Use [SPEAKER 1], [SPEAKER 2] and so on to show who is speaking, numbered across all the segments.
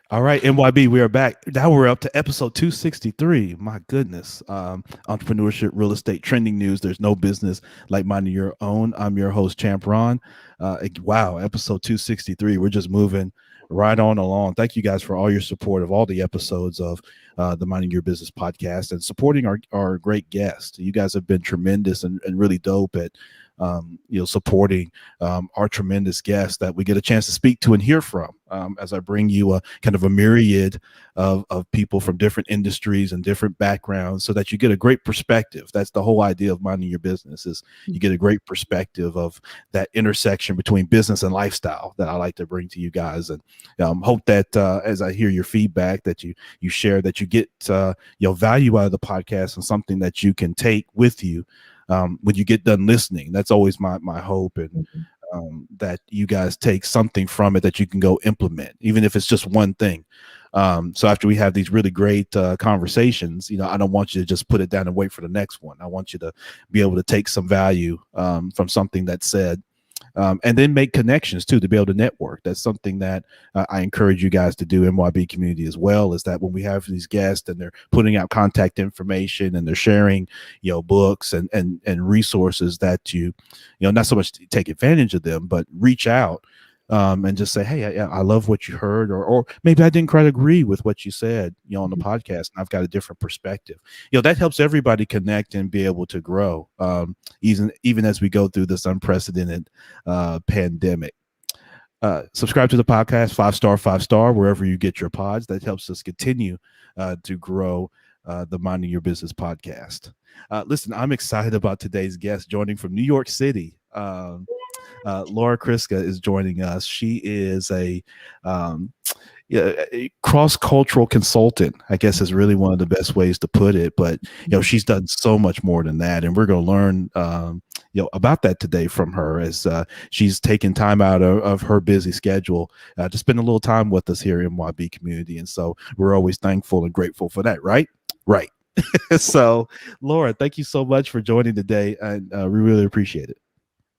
[SPEAKER 1] All right, NYB, we are back. Now we're up to episode 263. My goodness. Entrepreneurship, real estate, trending news. There's no business like minding your own. I'm your host, Champ Ron. Wow, episode 263. We're just moving right on along. Thank you guys for all your support of all the episodes of the Minding Your Business podcast and supporting our great guests. You guys have been tremendous and really dope at supporting our tremendous guests that we get a chance to speak to and hear from as I bring you a kind of a myriad of people from different industries and different backgrounds so that you get a great perspective. That's the whole idea of minding your business is you get a great perspective of that intersection between business and lifestyle that I like to bring to you guys. And hope that as I hear your feedback that you share that you get value out of the podcast and something that you can take with you when you get done listening. That's always my hope, and that you guys take something from it that you can go implement, even if it's just one thing. So after we have these really great conversations, I don't want you to just put it down and wait for the next one. I want you to be able to take some value from something that's said. And then make connections too, to be able to network. That's something that I encourage you guys to do, MYB community as well, is that when we have these guests and they're putting out contact information and they're sharing, books and resources that not so much to take advantage of them, but reach out and just say, hey, I love what you heard, or maybe I didn't quite agree with what you said, on the podcast, and I've got a different perspective. That helps everybody connect and be able to grow, even as we go through this unprecedented pandemic. Subscribe to the podcast, 5-star, wherever you get your pods. That helps us continue to grow the Minding Your Business podcast. Listen, I'm excited about today's guest joining from New York City. Laura Kriska is joining us. She is a cross-cultural consultant, I guess is really one of the best ways to put it. But she's done so much more than that, and we're going to learn about that today from her as she's taken time out of her busy schedule to spend a little time with us here in YB community. And so we're always thankful and grateful for that, right? Right. So, Laura, thank you so much for joining today, and we really appreciate it.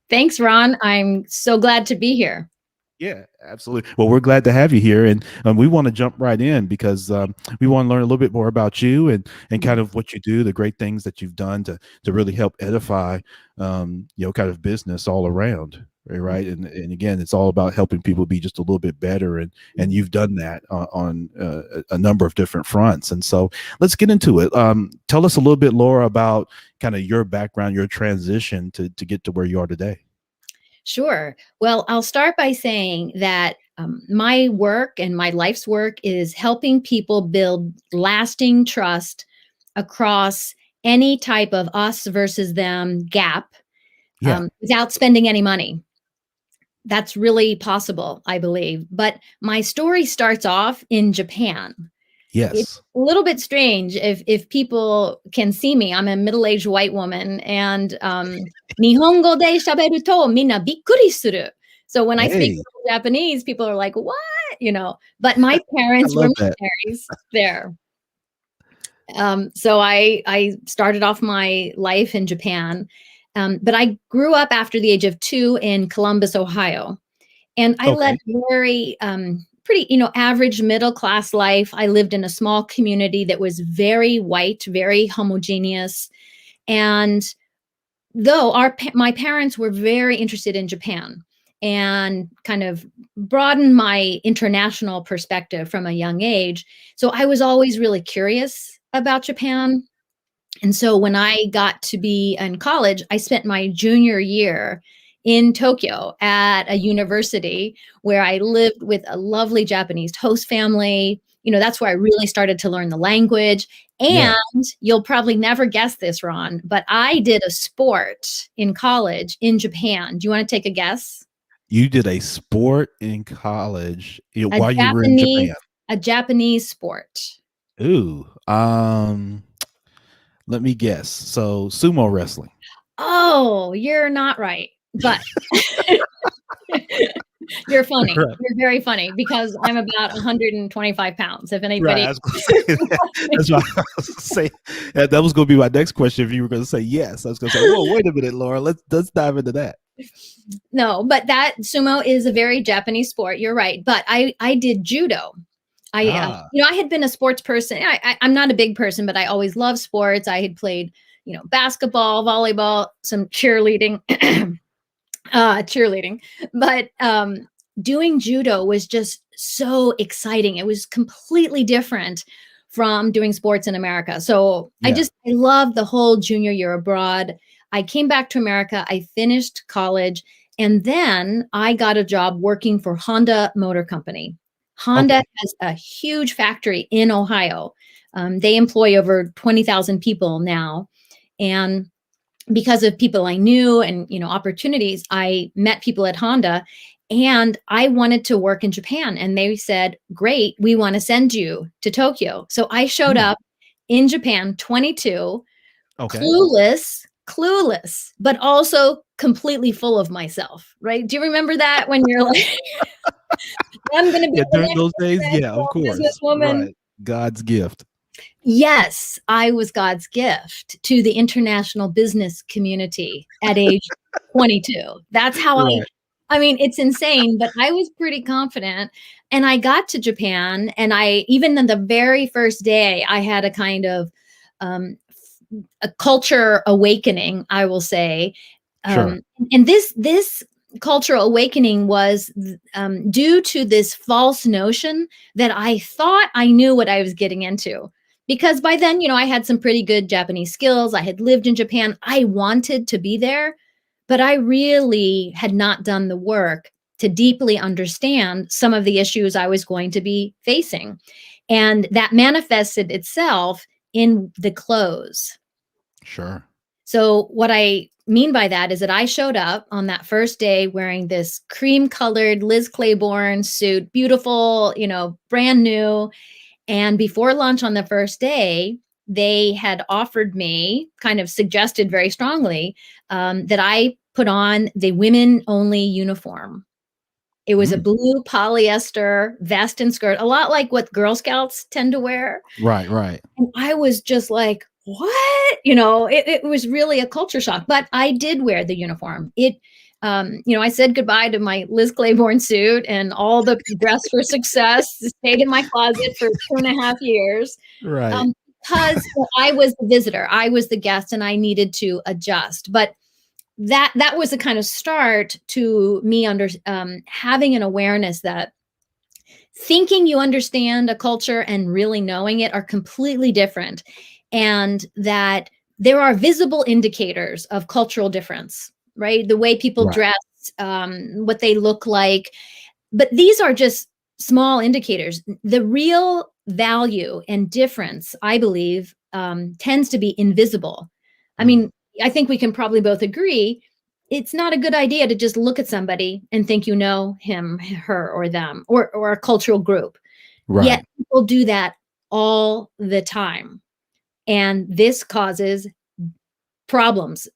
[SPEAKER 2] Thanks, Ron. I'm so glad to be here.
[SPEAKER 1] Yeah, absolutely. Well, we're glad to have you here, and we want to jump right in because we want to learn a little bit more about you and kind of what you do, the great things that you've done to really help edify, kind of business all around, right? And again, it's all about helping people be just a little bit better, and you've done that on a number of different fronts. And so let's get into it. Tell us a little bit, Laura, about kind of your background, your transition to get to where you are today.
[SPEAKER 2] Sure. Well, I'll start by saying that my work and my life's work is helping people build lasting trust across any type of us versus them gap without spending any money. That's really possible, I believe. But my story starts off in Japan.
[SPEAKER 1] Yes.
[SPEAKER 2] It's a little bit strange if people can see me. I'm a middle-aged white woman, and Nihongo de shaberu to minna bikkuri suru. So when I speak Japanese, people are like, "What?" But my parents were missionaries there. So I started off my life in Japan, but I grew up after the age of 2 in Columbus, Ohio, and I led very pretty, average middle class life. I lived in a small community that was very white, very homogeneous. And though my parents were very interested in Japan and kind of broadened my international perspective from a young age. So I was always really curious about Japan. And so when I got to be in college, I spent my junior year in Tokyo at a university where I lived with a lovely Japanese host family. That's where I really started to learn the language. And you'll probably never guess this, Ron, but I did a sport in college in Japan. Do you want to take a guess?
[SPEAKER 1] You did a sport in college while you were in Japan.
[SPEAKER 2] A Japanese sport.
[SPEAKER 1] Ooh. Let me guess. So sumo wrestling.
[SPEAKER 2] Oh, you're not right. But you're funny. Right. You're very funny because I'm about 125 pounds. If anybody,
[SPEAKER 1] that's what I was saying. That was going to be my next question. If you were going to say yes, I was going to say, "Whoa, wait a minute, Laura. Let's dive into that."
[SPEAKER 2] No, but that sumo is a very Japanese sport. You're right. But I did judo.
[SPEAKER 1] Ah,
[SPEAKER 2] I had been a sports person. I'm not a big person, but I always loved sports. I had played, basketball, volleyball, some cheerleading, cheerleading, but doing judo was just so exciting. It was completely different from doing sports in America. So
[SPEAKER 1] yeah.
[SPEAKER 2] I loved the whole junior year abroad. I came back to America. I finished college, and then I got a job working for Honda Motor Company. Honda
[SPEAKER 1] Okay.
[SPEAKER 2] has a huge factory in Ohio. They employ over 20,000 people now. And because of people I knew and opportunities, I met people at Honda, and I wanted to work in Japan, and they said, "Great, we want to send you to Tokyo." So I showed
[SPEAKER 1] Hmm.
[SPEAKER 2] up in Japan, 22,
[SPEAKER 1] Okay.
[SPEAKER 2] clueless, but also completely full of myself, right? Do you remember that when you're like, I'm going to be
[SPEAKER 1] Yeah,
[SPEAKER 2] the
[SPEAKER 1] during
[SPEAKER 2] next
[SPEAKER 1] those days, yeah, of
[SPEAKER 2] successful
[SPEAKER 1] course.
[SPEAKER 2] businesswoman?
[SPEAKER 1] Right. God's gift.
[SPEAKER 2] Yes, I was God's gift to the international business community at age 22. That's how
[SPEAKER 1] Right.
[SPEAKER 2] I mean, it's insane, but I was pretty confident. And I got to Japan, and even on the very first day, I had a kind of a culture awakening, I will say.
[SPEAKER 1] Sure.
[SPEAKER 2] And this cultural awakening was due to this false notion that I thought I knew what I was getting into. Because by then, I had some pretty good Japanese skills. I had lived in Japan. I wanted to be there, but I really had not done the work to deeply understand some of the issues I was going to be facing. And that manifested itself in the clothes.
[SPEAKER 1] Sure.
[SPEAKER 2] So, what I mean by that is that I showed up on that first day wearing this cream colored Liz Claiborne suit, beautiful, brand new. And before lunch on the first day, they had offered me, kind of suggested very strongly, that I put on the women only uniform. It was a
[SPEAKER 1] Mm.
[SPEAKER 2] blue polyester vest and skirt, a lot like what Girl Scouts tend to wear.
[SPEAKER 1] Right, right.
[SPEAKER 2] And I was just like, "What?" It was really a culture shock, but I did wear the uniform. I said goodbye to my Liz Claiborne suit and all the dress for success, stayed in my closet for 2.5 years,
[SPEAKER 1] Right.
[SPEAKER 2] um, because I was the visitor, I was the guest, and I needed to adjust. But that was the kind of start to me having an awareness that thinking you understand a culture and really knowing it are completely different, and that there are visible indicators of cultural difference, right? The way people
[SPEAKER 1] Right.
[SPEAKER 2] dress, what they look like, but these are just small indicators. The real value and difference, I believe, tends to be invisible. I
[SPEAKER 1] Mm.
[SPEAKER 2] mean, I think we can probably both agree it's not a good idea to just look at somebody and think you know him, her, or them, or a cultural group. Yet
[SPEAKER 1] Right.
[SPEAKER 2] people do that all the time. And this causes problems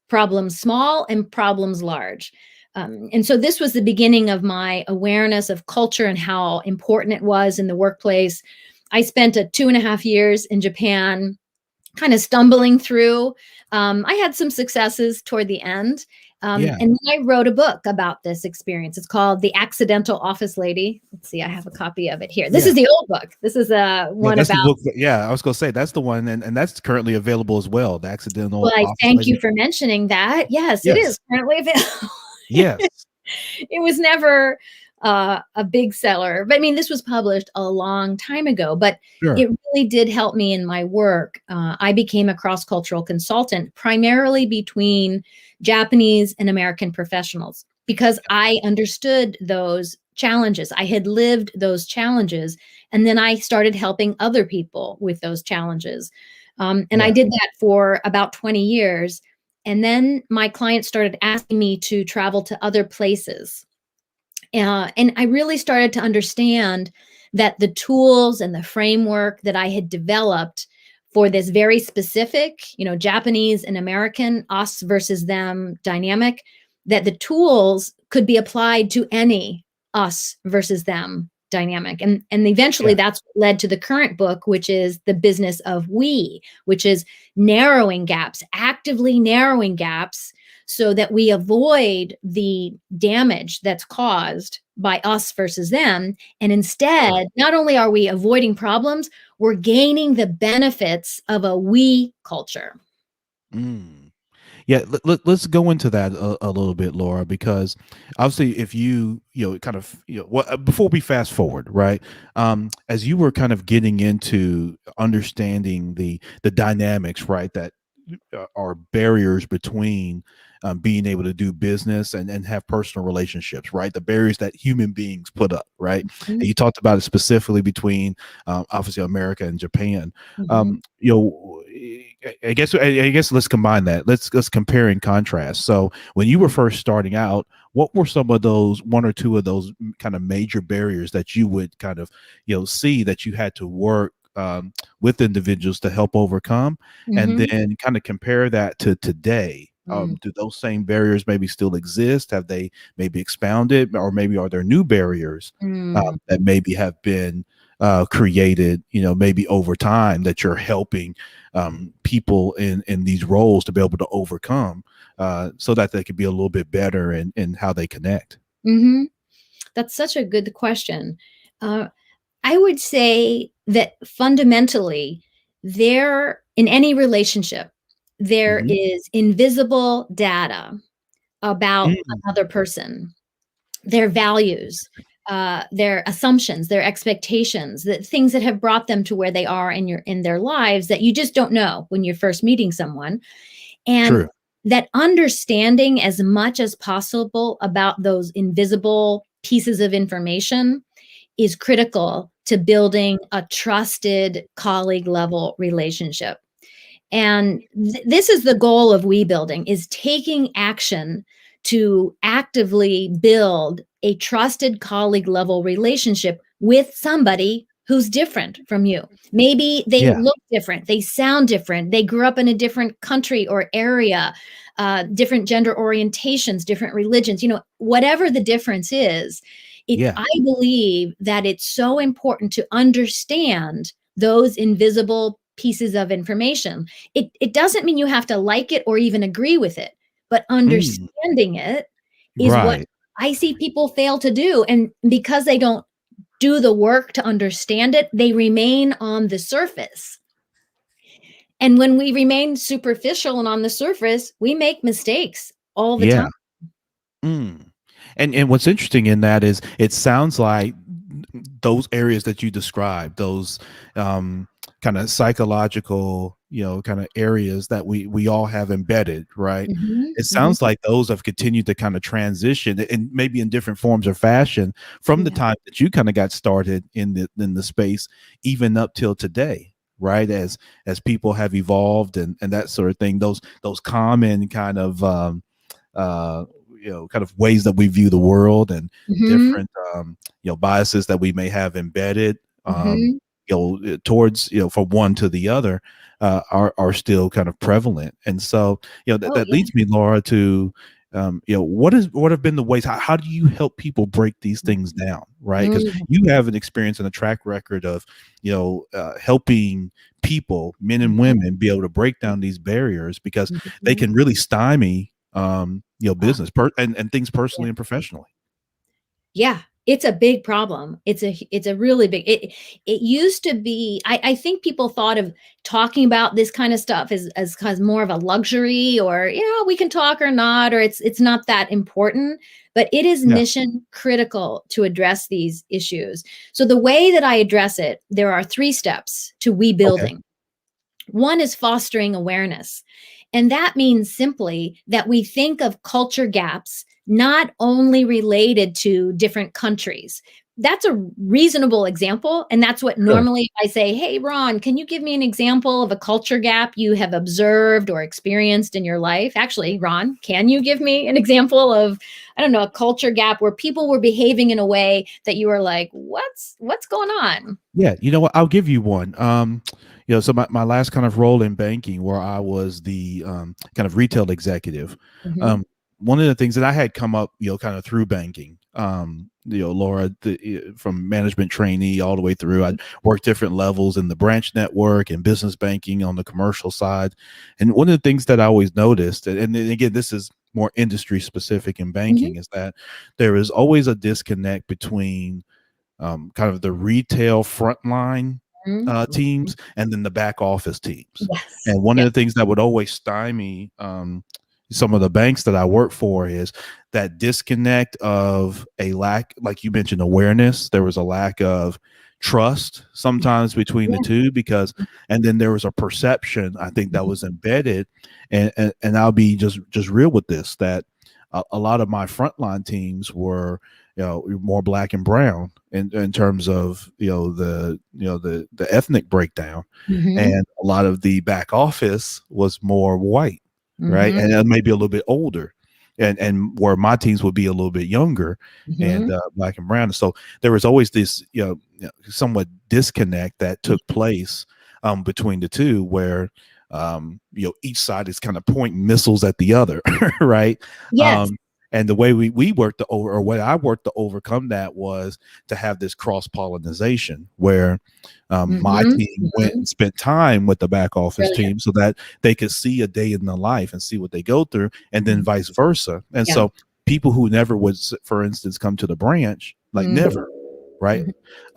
[SPEAKER 2] small and problems large. And so this was the beginning of my awareness of culture and how important it was in the workplace. I spent 2.5 years in Japan, kind of stumbling through. I had some successes toward the end.
[SPEAKER 1] Yeah.
[SPEAKER 2] And then I wrote a book about this experience. It's called The Accidental Office Lady. Let's see, I have a copy of it here. This
[SPEAKER 1] Yeah.
[SPEAKER 2] is the old book. This is
[SPEAKER 1] Yeah,
[SPEAKER 2] one
[SPEAKER 1] that's the
[SPEAKER 2] about.
[SPEAKER 1] book. Yeah, I was gonna say that's the one, and that's currently available as well. The
[SPEAKER 2] Well,
[SPEAKER 1] Accidental
[SPEAKER 2] I
[SPEAKER 1] Office
[SPEAKER 2] thank you
[SPEAKER 1] Lady.
[SPEAKER 2] for mentioning that. Yes, it
[SPEAKER 1] Yes.
[SPEAKER 2] is currently available.
[SPEAKER 1] Yes.
[SPEAKER 2] It was never a big seller, but I mean, this was published a long time ago, but
[SPEAKER 1] Sure.
[SPEAKER 2] it really did help me in my work. I became a cross cultural consultant, primarily between Japanese and American professionals, because I understood those challenges. I had lived those challenges, and then I started helping other people with those challenges. And I
[SPEAKER 1] Yeah.
[SPEAKER 2] did that for about 20 years. And then my clients started asking me to travel to other places. And I really started to understand that the tools and the framework that I had developed for this very specific, Japanese and American, us versus them dynamic, that the tools could be applied to any us versus them dynamic. And eventually
[SPEAKER 1] Yeah.
[SPEAKER 2] that's what led to the current book, which is The Business of We, which is narrowing gaps, actively narrowing gaps so that we avoid the damage that's caused by us versus them. And
[SPEAKER 1] Sure.
[SPEAKER 2] instead, not only are we avoiding problems, we're gaining the benefits of a we culture.
[SPEAKER 1] Mm. Yeah, let's go into that a little bit, Laura, because obviously, if kind of, before we fast forward, right, as you were kind of getting into understanding the dynamics, right, that are barriers between being able to do business and have personal relationships, right? The barriers that human beings put up, right? And
[SPEAKER 2] Mhm,
[SPEAKER 1] you talked about it specifically between obviously America and Japan.
[SPEAKER 2] mhm,
[SPEAKER 1] I guess let's combine that. Let's compare and contrast. So when you were first starting out, what were some of those one or two of those kind of major barriers that you would kind of see that you had to work with individuals to help overcome, and
[SPEAKER 2] mhm,
[SPEAKER 1] then kind of compare that to today?
[SPEAKER 2] mm,
[SPEAKER 1] Do those same barriers maybe still exist? Have they maybe expounded, or maybe are there new barriers
[SPEAKER 2] mm,
[SPEAKER 1] that maybe have been created, maybe over time, that you're helping people in these roles to be able to overcome, so that they could be a little bit better in how they connect?
[SPEAKER 2] mhm. That's such a good question. Uh, I would say that fundamentally, there in any relationship, there
[SPEAKER 1] Hmm.
[SPEAKER 2] is invisible data about
[SPEAKER 1] Mm.
[SPEAKER 2] another person, their values, their assumptions, their expectations, the things that have brought them to where they are in their lives that you just don't know when you're first meeting someone. And
[SPEAKER 1] True.
[SPEAKER 2] that understanding as much as possible about those invisible pieces of information is critical to building a trusted colleague level relationship. And this is the goal of we building, is taking action to actively build a trusted colleague level relationship with somebody who's different from you. Maybe they
[SPEAKER 1] Yeah.
[SPEAKER 2] look different, they sound different, they grew up in a different country or area, different gender orientations, different religions, whatever the difference is.
[SPEAKER 1] Yeah.
[SPEAKER 2] I believe that it's so important to understand those invisible pieces of information. It doesn't mean you have to like it or even agree with it, but
[SPEAKER 1] Mm.
[SPEAKER 2] understanding it is what
[SPEAKER 1] Right.
[SPEAKER 2] I see people fail to do, and because they don't do the work to understand it, they remain on the surface. And when we remain superficial and on the surface, we make mistakes all the time.
[SPEAKER 1] Yeah. Mm. And what's interesting in that is it sounds like those areas that you described, those um, kind of psychological, kind of areas that we all have embedded, right?
[SPEAKER 2] Mhm,
[SPEAKER 1] It
[SPEAKER 2] mhm.
[SPEAKER 1] sounds like those have continued to kind of transition, and maybe in different forms or fashion, from the
[SPEAKER 2] Yeah.
[SPEAKER 1] time that you kind of got started in the space, even up till today, right? As people have evolved and that sort of thing, those common kind of uh, kind of ways that we view the world, and
[SPEAKER 2] Mhm,
[SPEAKER 1] different biases that we may have embedded,
[SPEAKER 2] mhm.
[SPEAKER 1] towards, from one to the other, are still kind of prevalent. And so that,
[SPEAKER 2] Oh,
[SPEAKER 1] that
[SPEAKER 2] yeah.
[SPEAKER 1] leads me, Laura, to what have been the ways, how do you help people break these things down, right? Because
[SPEAKER 2] Mm,
[SPEAKER 1] you have an experience and a track record of helping people, men and
[SPEAKER 2] mhm,
[SPEAKER 1] women, be able to break down these barriers, because they
[SPEAKER 2] mhm.
[SPEAKER 1] can really stymie
[SPEAKER 2] Ah,
[SPEAKER 1] business and things
[SPEAKER 2] yeah.
[SPEAKER 1] personally and professionally.
[SPEAKER 2] Yeah, it's a big problem. It's a really big it used to be I think people thought of talking about this kind of stuff as more of a luxury, or, we can talk or not, or it's not that important, but it is
[SPEAKER 1] Yeah.
[SPEAKER 2] mission critical to address these issues. So the way that I address it, there are 3 steps to we
[SPEAKER 1] Okay.
[SPEAKER 2] building. One is fostering awareness. And that means simply that we think of culture gaps not only related to different countries. That's a reasonable example. And that's what
[SPEAKER 1] Sure.
[SPEAKER 2] normally I say, hey, Ron, can you give me an example of a culture gap you have observed or experienced in your life? Actually, Ron, can you give me an example of, I don't know, a culture gap where people were behaving in a way that you were like, what's going on?
[SPEAKER 1] Yeah, you know what? I'll give you one. So my last kind of role in banking, where I was the kind of retail executive,
[SPEAKER 2] Mhm,
[SPEAKER 1] um, one of the things that I had come up, kind of through banking, Laura, from management trainee all the way through, I worked different levels in the branch network and business banking on the commercial side. And one of the things that I always noticed, and then again, this is more industry specific in
[SPEAKER 2] Mhm.
[SPEAKER 1] banking, is that there is always a disconnect between kind of the retail frontline
[SPEAKER 2] Mhm.
[SPEAKER 1] teams and then the back office teams.
[SPEAKER 2] Yes.
[SPEAKER 1] And one of
[SPEAKER 2] Yes.
[SPEAKER 1] the things that would always stymie some of the banks that I work for is that disconnect of a lack, like you mentioned, awareness. There was a lack of trust sometimes between the
[SPEAKER 2] Yeah.
[SPEAKER 1] two because, and then there was a perception I think that was embedded, and I'll be just real with this, that a lot of my frontline teams were, more black and brown in terms of, the ethnic breakdown,
[SPEAKER 2] Mhm.
[SPEAKER 1] and a lot of the back office was more white, right,
[SPEAKER 2] Mhm.
[SPEAKER 1] and maybe a little bit older, and where my teams would be a little bit younger, and
[SPEAKER 2] Mhm.
[SPEAKER 1] black and brown. So there was always this, somewhat disconnect that took
[SPEAKER 2] Mhm.
[SPEAKER 1] place between the two, where each side is kind of pointing missiles at the other, right?
[SPEAKER 2] Yes.
[SPEAKER 1] um, and the way we worked to over, or what I worked to overcome that, was to have this cross pollination where my
[SPEAKER 2] Mhm.
[SPEAKER 1] team went
[SPEAKER 2] Mhm.
[SPEAKER 1] and spent time with the back office
[SPEAKER 2] Brilliant.
[SPEAKER 1] team so that they could see a day in the life and see what they go through, and then
[SPEAKER 2] Mhm.
[SPEAKER 1] vice versa. And
[SPEAKER 2] Yeah.
[SPEAKER 1] so people who never would, for instance, come to the branch, like
[SPEAKER 2] Mhm.
[SPEAKER 1] never, right?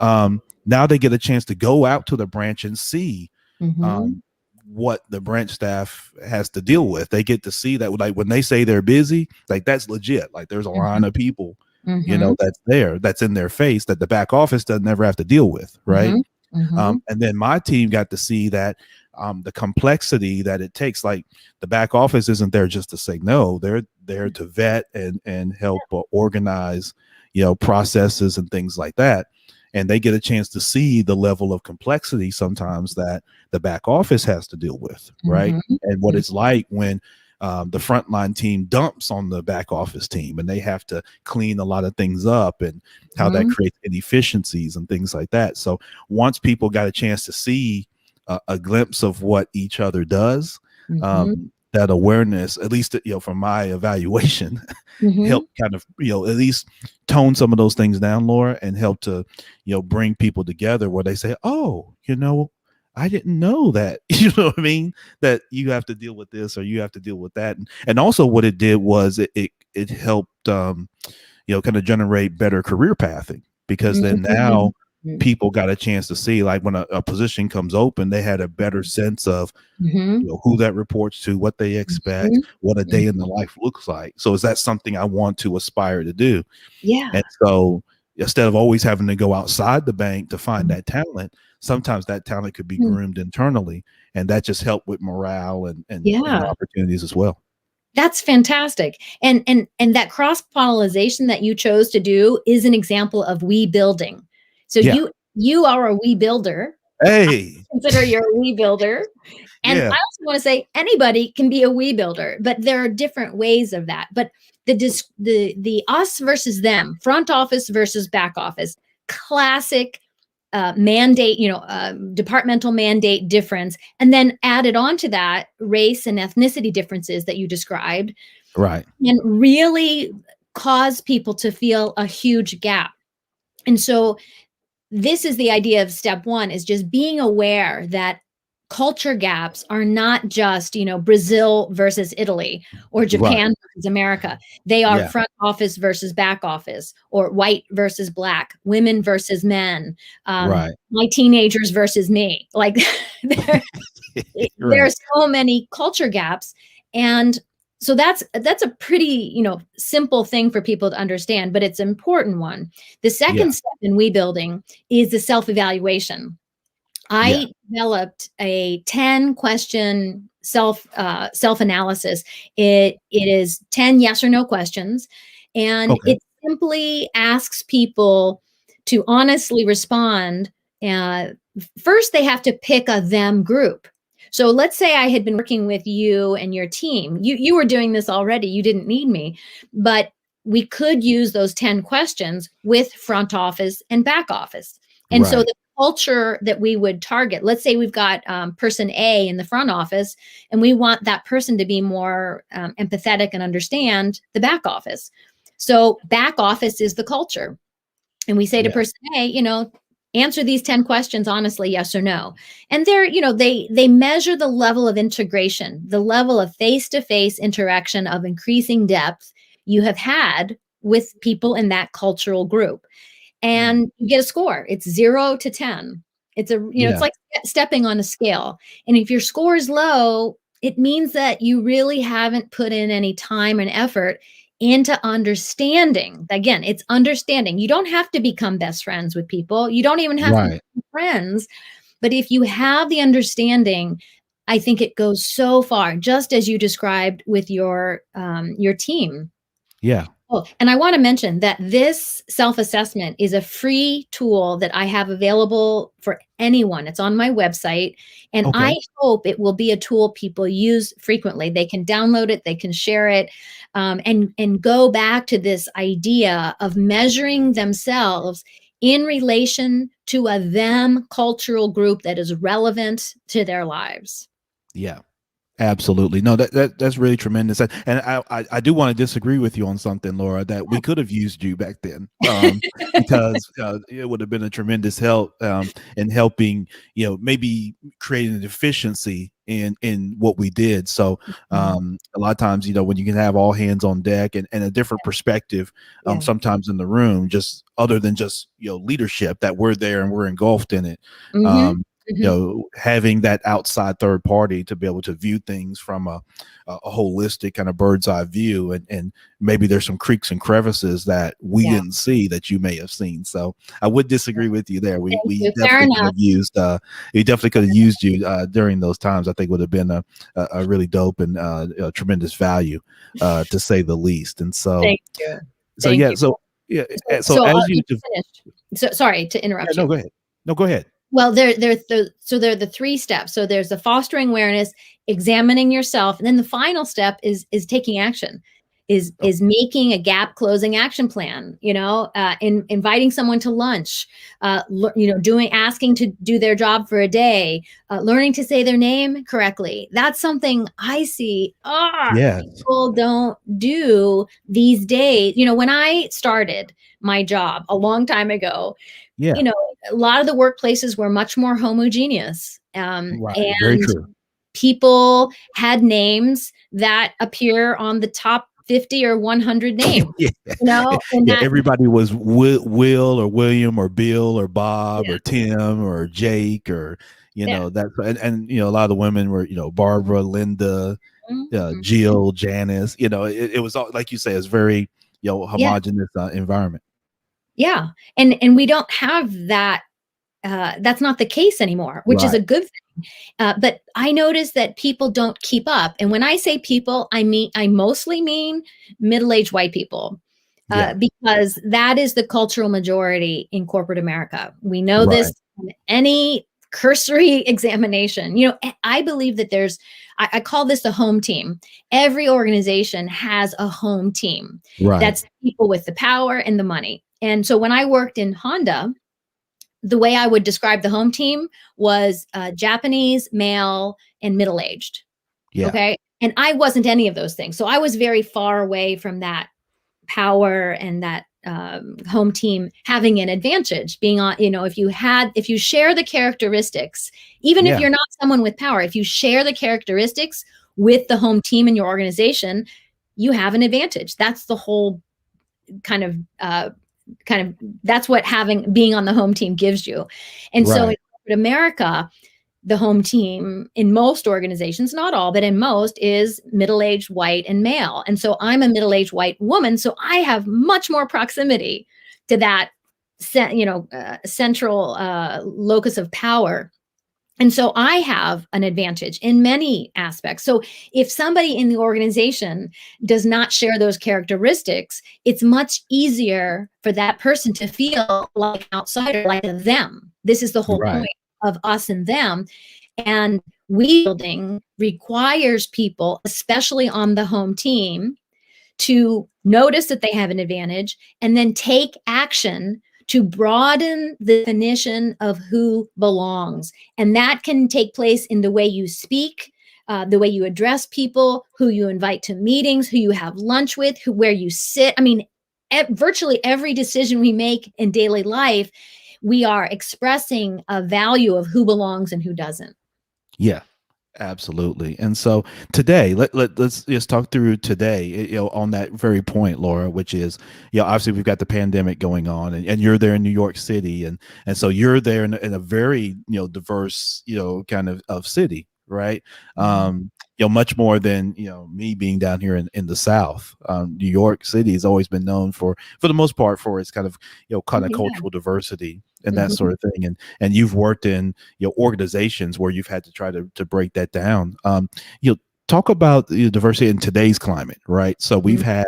[SPEAKER 2] Mhm.
[SPEAKER 1] Now they get a chance to go out to the branch and see
[SPEAKER 2] Mhm.
[SPEAKER 1] um, what the branch staff has to deal with. They get to see that, like when they say they're busy, like that's legit. Like there's a line
[SPEAKER 2] Mhm.
[SPEAKER 1] of people,
[SPEAKER 2] Mhm.
[SPEAKER 1] that's there, that's in their face, that the back office doesn't ever have to deal with, right?
[SPEAKER 2] Mhm. Mhm.
[SPEAKER 1] And then my team got to see that the complexity that it takes. Like the back office isn't there just to say no; they're there to vet and help organize, processes and things like that. And they get a chance to see the level of complexity sometimes that the back office has to deal with, right?
[SPEAKER 2] Mhm.
[SPEAKER 1] And what
[SPEAKER 2] Mhm.
[SPEAKER 1] it's like when the frontline team dumps on the back office team and they have to clean a lot of things up, and how that
[SPEAKER 2] Mhm.
[SPEAKER 1] creates inefficiencies and things like that. So once people got a chance to see a glimpse of what each other does,
[SPEAKER 2] Mhm.
[SPEAKER 1] that awareness, at least from my evaluation,
[SPEAKER 2] Mhm.
[SPEAKER 1] help kind of at least tone some of those things down, Laura, and help to bring people together where they say, oh, I didn't know that. You know what I mean? That you have to deal with this or you have to deal with that. And also what it did was it helped kind of generate better career pathing, because then now
[SPEAKER 2] Mhm.
[SPEAKER 1] people got a chance to see, like when a position comes open, they had a better sense of
[SPEAKER 2] Mhm.
[SPEAKER 1] who that reports to, what they expect,
[SPEAKER 2] Mhm.
[SPEAKER 1] what a
[SPEAKER 2] Mhm.
[SPEAKER 1] day in the life looks like. So is that something I want to aspire to do?
[SPEAKER 2] Yeah.
[SPEAKER 1] And so instead of always having to go outside the bank to find that talent, sometimes that talent could be
[SPEAKER 2] Mhm.
[SPEAKER 1] groomed internally, and that just helped with morale and
[SPEAKER 2] Yeah.
[SPEAKER 1] opportunities as well.
[SPEAKER 2] That's fantastic. And that cross-pollination that you chose to do is an example of we building. So
[SPEAKER 1] Yeah.
[SPEAKER 2] you are a we builder.
[SPEAKER 1] Hey.
[SPEAKER 2] Consider you're a we builder. And I
[SPEAKER 1] Yeah.
[SPEAKER 2] also want to say anybody can be a we builder, but there are different ways of that. But the us versus them, front office versus back office, classic mandate, departmental mandate difference, and then added on to that race and ethnicity differences that you described,
[SPEAKER 1] Right.
[SPEAKER 2] and really cause people to feel a huge gap. And so this is the idea of step one, is just being aware that culture gaps are not just, Brazil versus Italy or
[SPEAKER 1] Right.
[SPEAKER 2] Japan versus America. They are
[SPEAKER 1] Yeah.
[SPEAKER 2] front office versus back office, or white versus black, women versus men,
[SPEAKER 1] Right.
[SPEAKER 2] my teenagers versus me. Like there,
[SPEAKER 1] Right.
[SPEAKER 2] there's so many culture gaps. And so that's a pretty, simple thing for people to understand, but it's an important one. The
[SPEAKER 1] Yeah.
[SPEAKER 2] second step in we building is the self-evaluation.
[SPEAKER 1] Yeah.
[SPEAKER 2] I developed a 10 question self analysis. It is 10 yes or no questions, and
[SPEAKER 1] Okay.
[SPEAKER 2] it simply asks people to honestly respond. uh, First they have to pick a them group. So let's say I had been working with you and your team. You were doing this already, you didn't need me, but we could use those 10 questions with front office and back office. And so
[SPEAKER 1] Right.
[SPEAKER 2] the culture that we would target, let's say we've got person A in the front office, and we want that person to be more empathetic and understand the back office. So back office is the culture. And we say to
[SPEAKER 1] Yeah.
[SPEAKER 2] person A, Answer these 10 questions honestly, yes or no. And they're, they measure the level of integration, the level of face-to-face interaction of increasing depth you have had with people in that cultural group.
[SPEAKER 1] Mm.
[SPEAKER 2] And you get a score. It's 0 to 10. It's
[SPEAKER 1] Yeah.
[SPEAKER 2] like stepping on a scale. And if your score is low, it means that you really haven't put in any time and effort into understanding. Again, it's understanding. You don't have to become best friends with people. You don't even have to
[SPEAKER 1] Right.
[SPEAKER 2] be friends. But if you have the understanding, I think it goes so far, just as you described with your team.
[SPEAKER 1] Yeah.
[SPEAKER 2] Oh, and I want to mention that this self-assessment is a free tool that I have available for anyone. It's on my website, and I
[SPEAKER 1] Okay.
[SPEAKER 2] hope it will be a tool people use frequently. They can download it, they can share it, and go back to this idea of measuring themselves in relation to a them cultural group that is relevant to their lives.
[SPEAKER 1] Yeah. Absolutely. No, that's really tremendous. And I do want to disagree with you on something, Laura, that we could have used you back then, because it would have been a tremendous help in helping, maybe creating an efficiency in what we did. So
[SPEAKER 2] Mhm.
[SPEAKER 1] a lot of times, when you can have all hands on deck and a different perspective,
[SPEAKER 2] Yeah.
[SPEAKER 1] sometimes in the room, just other than just, leadership, that we're there and we're engulfed in it.
[SPEAKER 2] Mhm.
[SPEAKER 1] Um,
[SPEAKER 2] Mhm.
[SPEAKER 1] having that outside third party to be able to view things from a holistic kind of bird's eye view, and maybe there's some creeks and crevices that we
[SPEAKER 2] Yeah.
[SPEAKER 1] didn't see that you may have seen. So I would disagree with you there. We
[SPEAKER 2] Thank
[SPEAKER 1] we
[SPEAKER 2] you. Fair
[SPEAKER 1] definitely could
[SPEAKER 2] enough.
[SPEAKER 1] have used you during those times. I think would have been a really dope and a tremendous value, to say the least. And so
[SPEAKER 2] Thank you.
[SPEAKER 1] so
[SPEAKER 2] Thank
[SPEAKER 1] yeah
[SPEAKER 2] you.
[SPEAKER 1] so yeah
[SPEAKER 2] So
[SPEAKER 1] so as
[SPEAKER 2] you
[SPEAKER 1] you
[SPEAKER 2] finished. So sorry to
[SPEAKER 1] yeah,
[SPEAKER 2] interrupt
[SPEAKER 1] no,
[SPEAKER 2] you.
[SPEAKER 1] go ahead. No, go ahead.
[SPEAKER 2] Well, there are the 3 steps. So there's the fostering awareness, examining yourself, and then the final step is taking action,
[SPEAKER 1] Oh,
[SPEAKER 2] is making a gap closing action plan, inviting someone to lunch, doing asking to do their job for a day, learning to say their name correctly. That's something I see,
[SPEAKER 1] yes.
[SPEAKER 2] people don't do these days. When I started my job a long time ago,
[SPEAKER 1] Yeah.
[SPEAKER 2] you know, a lot of the workplaces were much more homogeneous.
[SPEAKER 1] Right. Very
[SPEAKER 2] And
[SPEAKER 1] true.
[SPEAKER 2] people had names that appear on the top 50 or 100 names,
[SPEAKER 1] Yeah.
[SPEAKER 2] and
[SPEAKER 1] Yeah,
[SPEAKER 2] that,
[SPEAKER 1] everybody was Will or William or Bill or Bob
[SPEAKER 2] yeah,
[SPEAKER 1] or Tim or Jake or
[SPEAKER 2] yeah.
[SPEAKER 1] that, and a lot of the women were Barbara, Linda,
[SPEAKER 2] Mhm.
[SPEAKER 1] Jill, Janice. It was all, like you say, it's very
[SPEAKER 2] Yeah,
[SPEAKER 1] homogenous environment.
[SPEAKER 2] yeah. And we don't have that. That's not the case anymore, which is a
[SPEAKER 1] Right.
[SPEAKER 2] good thing. But I notice that people don't keep up. And when I say people, I mostly mean middle-aged white people,
[SPEAKER 1] Yeah.
[SPEAKER 2] because that is the cultural majority in corporate America. We know this
[SPEAKER 1] Right.
[SPEAKER 2] from any cursory examination. I believe that I call this the home team. Every organization has a home team.
[SPEAKER 1] Right.
[SPEAKER 2] That's people with the power and the money. And so when I worked in Honda, the way I would describe the home team was Japanese, male, and middle aged.
[SPEAKER 1] Yeah.
[SPEAKER 2] Okay. And I wasn't any of those things. So I was very far away from that power and that home team having an advantage being on, if you share the characteristics, even if
[SPEAKER 1] Yeah.
[SPEAKER 2] you're not someone with power, if you share the characteristics with the home team in your organization, you have an advantage. That's the whole kind of kind of that's what being on the home team gives you. And so in
[SPEAKER 1] Right.
[SPEAKER 2] corporate America, the home team in most organizations, not all, but in most, is middle-aged white and male. And so I'm a middle-aged white woman, so I have much more proximity to that central locus of power. And so I have an advantage in many aspects. So if somebody in the organization does not share those characteristics, it's much easier for that person to feel like an outsider, like a them. This is the whole
[SPEAKER 1] Right.
[SPEAKER 2] point of us and them. And we building requires people, especially on the home team, to notice that they have an advantage and then take action to broaden the definition of who belongs. And that can take place in the way you speak, the way you address people, who you invite to meetings, who you have lunch with, where you sit. I mean, virtually every decision we make in daily life, we are expressing a value of who belongs and who doesn't.
[SPEAKER 1] Yeah. Absolutely. And so today, let's just talk through today, on that very point, Laura, which is, obviously we've got the pandemic going on, and you're there in New York City. And so you're there in a very, diverse, kind of city, right?
[SPEAKER 2] Mhm.
[SPEAKER 1] Much more than, me being down here in the South. New York City has always been known for the most part, for its kind of, kind
[SPEAKER 2] Oh,
[SPEAKER 1] of
[SPEAKER 2] yeah.
[SPEAKER 1] cultural diversity and that
[SPEAKER 2] Mhm.
[SPEAKER 1] sort of thing. And you've worked in, organizations where you've had to try to break that down. Talk about the diversity in today's climate, right? So we've
[SPEAKER 2] Mhm.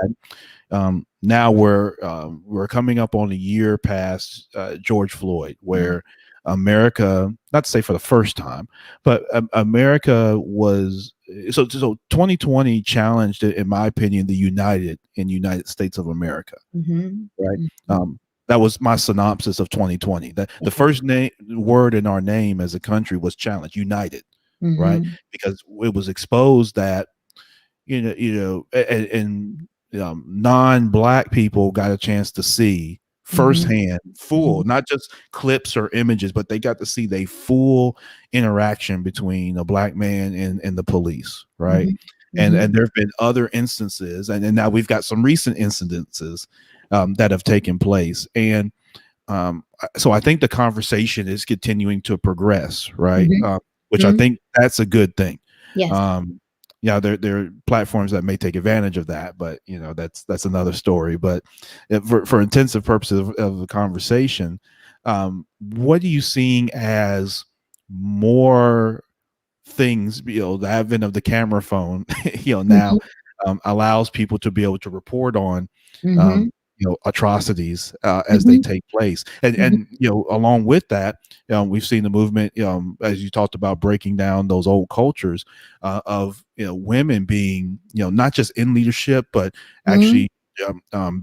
[SPEAKER 1] had, now we're coming up on a year past George Floyd,
[SPEAKER 2] Mhm.
[SPEAKER 1] where America, not to say for the first time, but America was, so 2020 challenged, in my opinion, the United States of America,
[SPEAKER 2] Mhm.
[SPEAKER 1] right?
[SPEAKER 2] Mhm.
[SPEAKER 1] Um, that was my synopsis of 2020. That the
[SPEAKER 2] Yeah.
[SPEAKER 1] first word in our name as a country was challenge, united, right?
[SPEAKER 2] Mhm.
[SPEAKER 1] Because it was exposed that, and non-black people got a chance to see
[SPEAKER 2] Mhm.
[SPEAKER 1] firsthand, full,
[SPEAKER 2] Mhm.
[SPEAKER 1] not just clips or images, but they got to see the full interaction between a black man and the police, right?
[SPEAKER 2] Mhm.
[SPEAKER 1] And
[SPEAKER 2] Mhm.
[SPEAKER 1] there have been other instances, and now we've got some recent incidences that have taken place. And so I think the conversation is continuing to progress, right?
[SPEAKER 2] Mhm.
[SPEAKER 1] Which I
[SPEAKER 2] Mhm.
[SPEAKER 1] think that's a good thing.
[SPEAKER 2] Yes.
[SPEAKER 1] Um, yeah, there are platforms that may take advantage of that, but that's another story. But for intensive purposes of the conversation, what are you seeing as more things, the advent of the camera phone, now
[SPEAKER 2] Mhm.
[SPEAKER 1] allows people to be able to report on,
[SPEAKER 2] Mhm.
[SPEAKER 1] atrocities as they
[SPEAKER 2] Mhm.
[SPEAKER 1] take place. And
[SPEAKER 2] Mhm.
[SPEAKER 1] along with that, we've seen the movement, as you talked about, breaking down those old cultures of, women being, not just in leadership, but
[SPEAKER 2] Mhm.
[SPEAKER 1] actually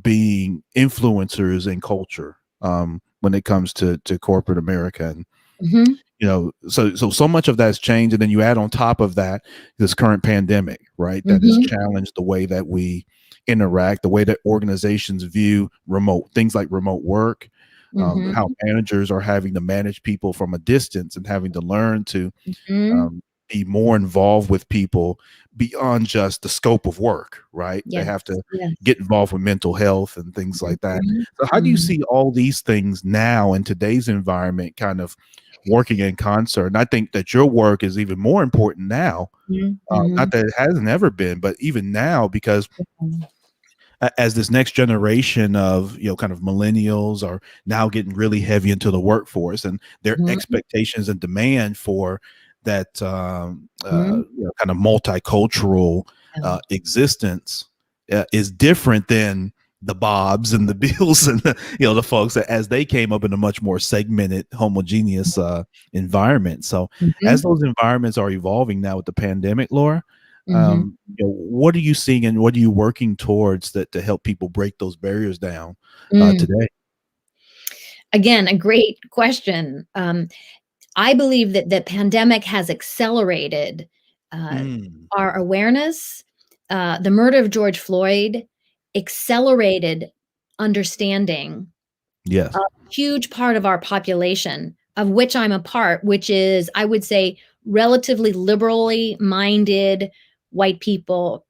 [SPEAKER 1] being influencers in culture, when it comes to corporate America. And
[SPEAKER 2] Mhm.
[SPEAKER 1] so much of that's changed, and then you add on top of that this current pandemic, right, that has
[SPEAKER 2] Mhm.
[SPEAKER 1] challenged the way that we interact, the way that organizations view remote things like remote work, how
[SPEAKER 2] Mhm.
[SPEAKER 1] managers are having to manage people from a distance and having to learn to
[SPEAKER 2] Mhm.
[SPEAKER 1] um, be more involved with people beyond just the scope of work, right? They
[SPEAKER 2] Yes.
[SPEAKER 1] have to
[SPEAKER 2] Yes.
[SPEAKER 1] get involved with mental health and things like that.
[SPEAKER 2] Mhm.
[SPEAKER 1] So, how do you
[SPEAKER 2] Mhm.
[SPEAKER 1] see all these things now in today's environment kind of working in concert? And I think that your work is even more important now.
[SPEAKER 2] Mhm.
[SPEAKER 1] Not
[SPEAKER 2] Mhm.
[SPEAKER 1] that it hasn't ever been, but even now, because
[SPEAKER 2] Mhm.
[SPEAKER 1] as this next generation of kind of millennials are now getting really heavy into the workforce, and their
[SPEAKER 2] Mhm.
[SPEAKER 1] expectations and demand for that
[SPEAKER 2] Mhm.
[SPEAKER 1] kind of multicultural
[SPEAKER 2] Yeah.
[SPEAKER 1] existence is different than the Bobs and the Bills and the folks that, as they came up in a much more segmented, homogeneous environment. So as
[SPEAKER 2] Mhm.
[SPEAKER 1] those environments are evolving now with the pandemic, Laura,
[SPEAKER 2] Mhm.
[SPEAKER 1] what are you seeing and what are you working towards that to help people break those barriers down
[SPEAKER 2] Mm.
[SPEAKER 1] today?
[SPEAKER 2] Again, a great question. I believe that the pandemic has accelerated uh,
[SPEAKER 1] Mm,
[SPEAKER 2] our awareness. The murder of George Floyd accelerated understanding a
[SPEAKER 1] yes.
[SPEAKER 2] huge part of our population, of which I'm a part, which is, I would say, relatively liberally minded white people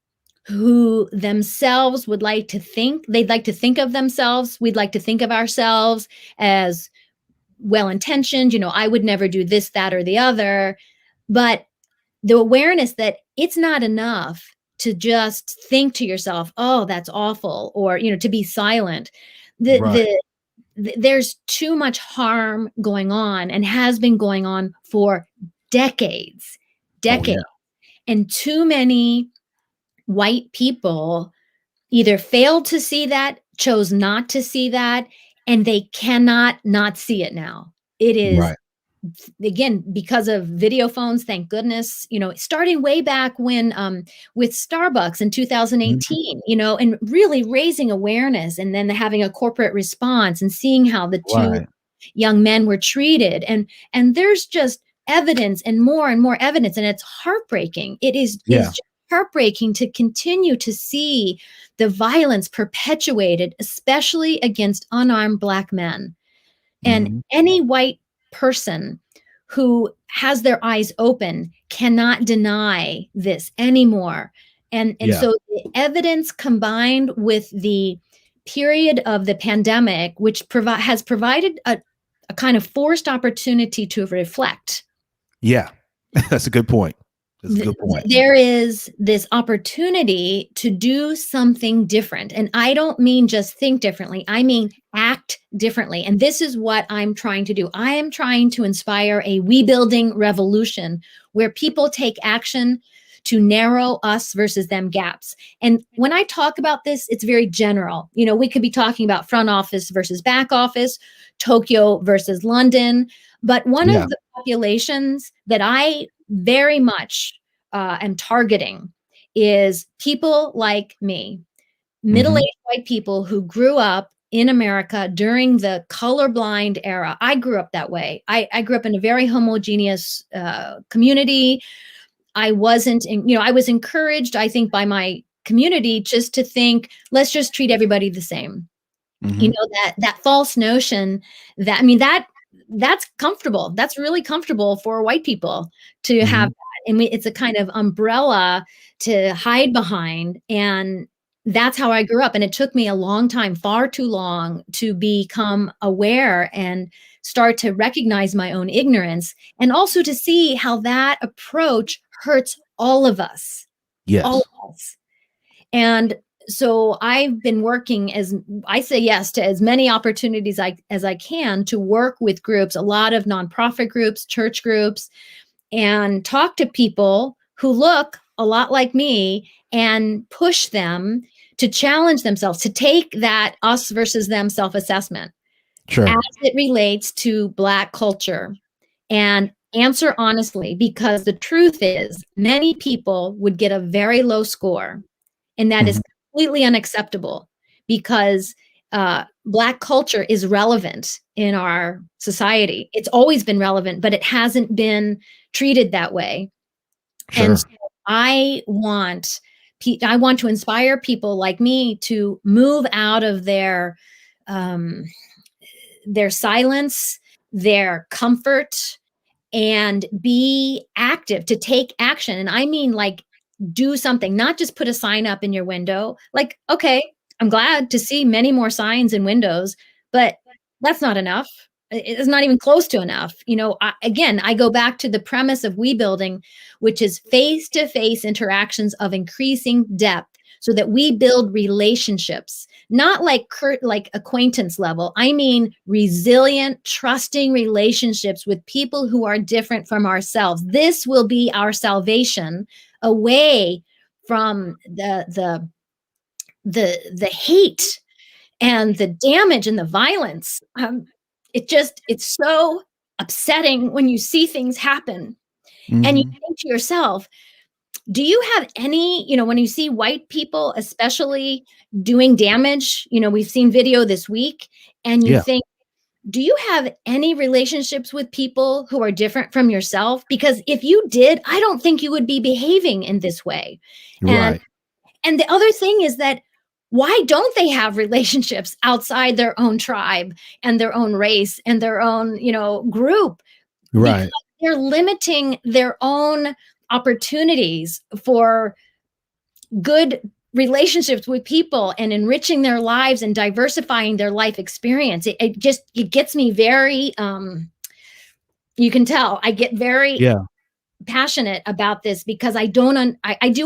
[SPEAKER 2] who themselves would like to think, they'd like to think of themselves, we'd like to think of ourselves as well intentioned. I would never do this, that, or the other. But the awareness that it's not enough to just think to yourself, oh, that's awful, or, to be silent. The,
[SPEAKER 1] Right.
[SPEAKER 2] the, there's too much harm going on and has been going on for decades,
[SPEAKER 1] Oh yeah.
[SPEAKER 2] decades. And too many white people either failed to see that, chose not to see that, and they cannot not see it now. It is,
[SPEAKER 1] Right.
[SPEAKER 2] again, because of video phones, thank goodness, starting way back when, with Starbucks in
[SPEAKER 1] Mhm.
[SPEAKER 2] 2018, and really raising awareness, and then having a corporate response and seeing how the two
[SPEAKER 1] Right.
[SPEAKER 2] young men were treated. And there's just evidence and more evidence, and it's heartbreaking. It is
[SPEAKER 1] Yeah.
[SPEAKER 2] just heartbreaking to continue to see the violence perpetuated, especially against unarmed black men. And
[SPEAKER 1] Hmm.
[SPEAKER 2] any white person who has their eyes open cannot deny this anymore. And
[SPEAKER 1] Yeah.
[SPEAKER 2] so the evidence combined with the period of the pandemic, which has provided a kind of forced opportunity to reflect.
[SPEAKER 1] Yeah. That's a good point. That's a good point.
[SPEAKER 2] There is this opportunity to do something different. And I don't mean just think differently, I mean act differently. And this is what I'm trying to do. I am trying to inspire a we building revolution where people take action to narrow us versus them gaps. And when I talk about this, it's very general. We could be talking about front office versus back office, Tokyo versus London. But one
[SPEAKER 1] Yeah.
[SPEAKER 2] of the populations that I very much am targeting is people like me,
[SPEAKER 1] Hmm.
[SPEAKER 2] middle-aged white people who grew up in America during the colorblind era. I grew up that way. I grew up in a very homogeneous community. I wasn't, I was encouraged, I think, by my community just to think, let's just treat everybody the same.
[SPEAKER 1] Hmm.
[SPEAKER 2] That false notion that, I mean, that's comfortable. That's really comfortable for white people to have
[SPEAKER 1] Hmm.
[SPEAKER 2] that. And it's a kind of umbrella to hide behind. And that's how I grew up. And it took me a long time, far too long, to become aware and start to recognize my own ignorance, and also to see how that approach hurts all
[SPEAKER 1] Yes.
[SPEAKER 2] of us. And so I've been working, as I say yes to as many opportunities as I can, to work with groups, a lot of nonprofit groups, church groups, and talk to people who look a lot like me and push them to challenge themselves, to take that us versus them self-assessment as
[SPEAKER 1] Sure.
[SPEAKER 2] it relates to Black culture and answer honestly, because the truth is many people would get a very low score, and that is
[SPEAKER 1] Hmm.
[SPEAKER 2] completely unacceptable, because Black culture is relevant in our society. It's always been relevant, but it hasn't been treated that way. And
[SPEAKER 1] Sure.
[SPEAKER 2] so I want I want to inspire people like me to move out of um, their silence, their comfort, and be active, to take action. And I mean, like, do something, not just put a sign up in your window. Like, okay, I'm glad to see many more signs in windows, but that's not enough. It's not even close to enough. Again, I go back to the premise of we building, which is face to face interactions of increasing depth, so that we build relationships, not like acquaintance level. I mean resilient, trusting relationships with people who are different from ourselves. This will be our salvation away from the hate and the damage and the violence. It's so upsetting when you see things happen and you
[SPEAKER 1] Hmm.
[SPEAKER 2] think to yourself, do you have any, when you see white people especially doing damage, we've seen video this week, and you
[SPEAKER 1] Yeah.
[SPEAKER 2] think, do you have any relationships with people who are different from yourself? Because if you did, I don't think you would be behaving in this way. And
[SPEAKER 1] Right.
[SPEAKER 2] and the other thing is that, why don't they have relationships outside their own tribe and their own race and their own, group? Because
[SPEAKER 1] Right.
[SPEAKER 2] they're limiting their own opportunities for good relationships with people and enriching their lives and diversifying their life experience. It gets me very, you can tell I get very
[SPEAKER 1] Yeah.
[SPEAKER 2] passionate about this, because I do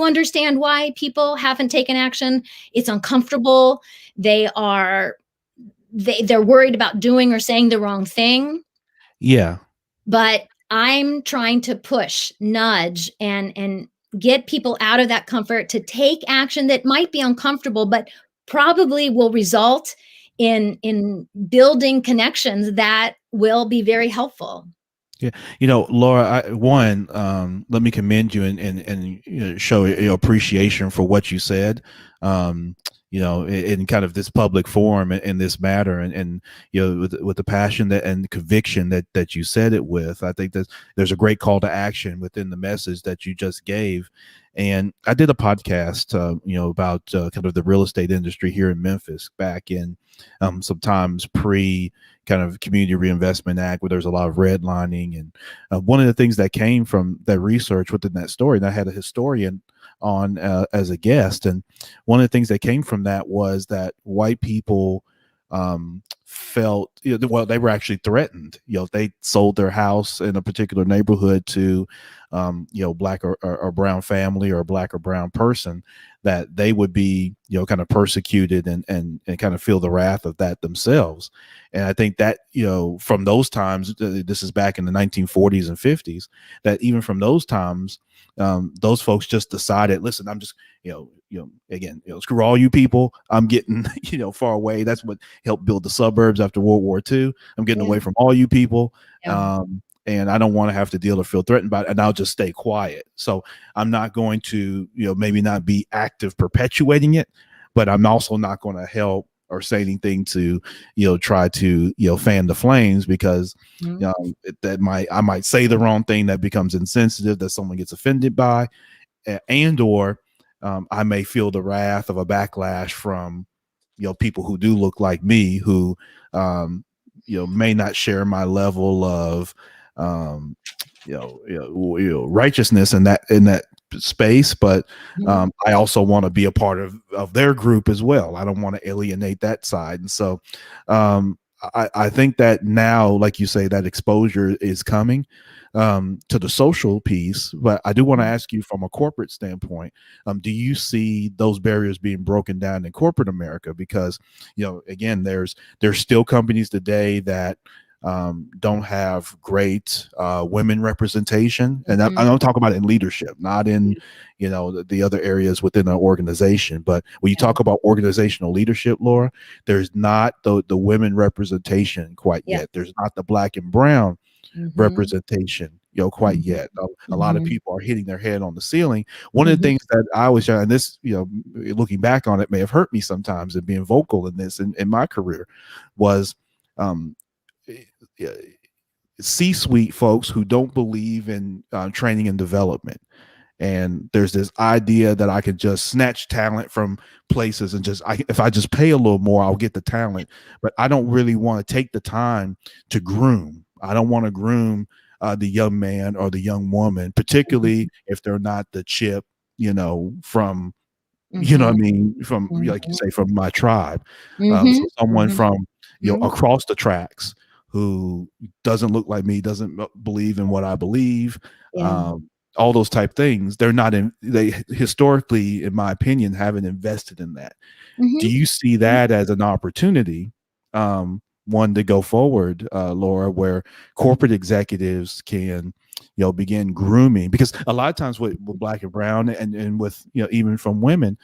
[SPEAKER 2] understand why people haven't taken action. It's uncomfortable. They're worried about doing or saying the wrong thing.
[SPEAKER 1] Yeah.
[SPEAKER 2] But I'm trying to push, nudge, and get people out of that comfort to take action that might be uncomfortable, but probably will result in building connections that will be very helpful.
[SPEAKER 1] Yeah, Laura, let me commend you and show your appreciation for what you said. in kind of this public forum in this matter, and with the passion and conviction that you said it with. I think that there's a great call to action within the message that you just gave. And I did a podcast, about kind of the real estate industry here in Memphis back in sometimes pre kind of Community Reinvestment Act, where there's a lot of redlining. And one of the things that came from that research within that story, and I had a historian on as a guest, and one of the things that came from that was that white people felt, well, they were actually threatened. If they sold their house in a particular neighborhood to black or brown family, or a black or brown person, that they would be kind of persecuted and kind of feel the wrath of that themselves. And I think that from those times, this is back in the 1940s and 50s, that even from those times, those folks just decided, listen, I'm just again, screw all you people. I'm getting far away. That's what helped build the suburbs after World War II. I'm getting away from all you people.
[SPEAKER 2] Yeah.
[SPEAKER 1] And I don't want to have to deal or feel threatened by it, and I'll just stay quiet. So I'm not going to, maybe not be active perpetuating it, but I'm also not going to help or say anything to, try to, fan the flames, because I might say the wrong thing that becomes insensitive, that someone gets offended by, and or I may feel the wrath of a backlash from, people who do look like me, who may not share my level of righteousness in that space, but I also want to be a part of their group as well. I don't want to alienate that side. And so I think that now, like you say, that exposure is coming to the social piece. But I do want to ask you, from a corporate standpoint, do you see those barriers being broken down in corporate America? Because, again, there's still companies today that don't have great women representation. And I don't talk about it in leadership, not in, the other areas within an organization. But when you talk about organizational leadership, Laura, there's not the women representation quite yet. There's not the black and brown representation, quite yet. A lot of people are hitting their head on the ceiling. One of the things that I always, and this, looking back on it, may have hurt me sometimes in being vocal in this in my career, was C-suite folks who don't believe in training and development. And there's this idea that I could just snatch talent from places and if I just pay a little more, I'll get the talent. But I don't really want to take the time to groom. I don't want to groom the young man or the young woman, particularly if they're not the chip, from, what I mean, from, like you say, from my tribe. So someone from, across the tracks, who doesn't look like me, doesn't believe in what I believe, all those type things. They historically, in my opinion, haven't invested in that. Do you see that as an opportunity, one, to go forward, Laura, where corporate executives can, begin grooming? Because a lot of times with black and brown, and with, even from women,